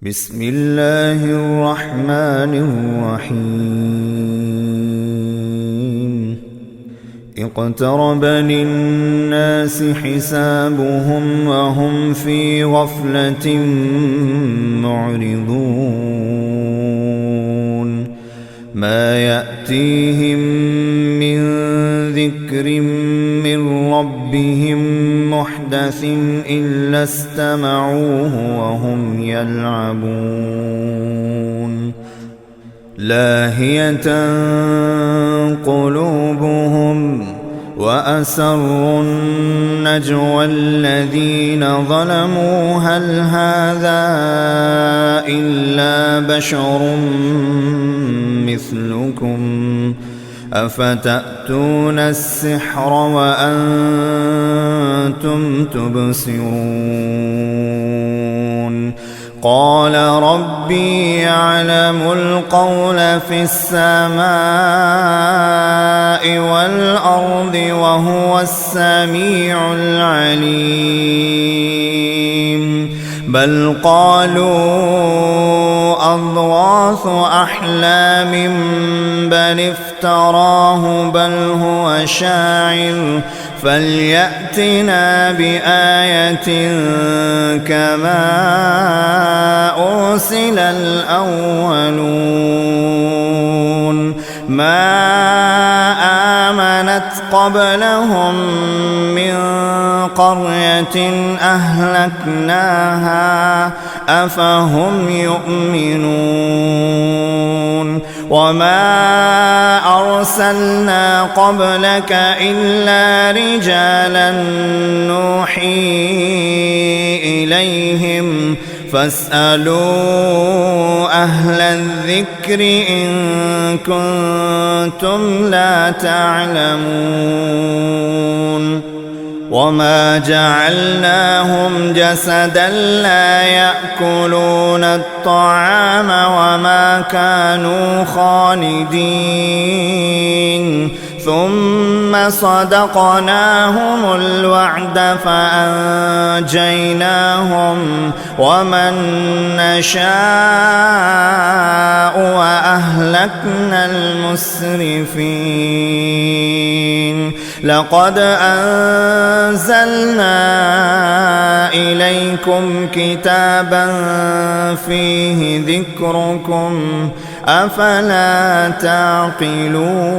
بسم الله الرحمن الرحيم اقترب للناس حسابهم وهم في غفلة معرضون ما يأتيهم من ذكر من ربهم محدث إلا استمعوه وهم يلعبون لاهية قلوبهم وأسروا النجوى الذين ظلموا هل هذا إلا بشر مثلكم أفتأتون السحر وأنتم تبصرون قال ربي يعلم القول في السماء والأرض وهو السميع العليم بل قالوا أضغاث أحلام بل افتراه بل هو شاعر فليأتنا بآية كما أرسل الأولون ما آمنت قبلهم من قرية أهلكناها أفهم يؤمنون وما أرسلنا قبلك إلا رجالا نوحي إليهم فاسألوا أهل الذكر إن كنتم لا تعلمون وما جعلناهم جسدا لا يأكلون الطعام وما كانوا خالدين ثم صدقناهم الوعد فأنجيناهم ومن نشاء وأهلكنا المسرفين لقد أنزلنا إليكم كتابا فيه ذكركم أفلا تعقلون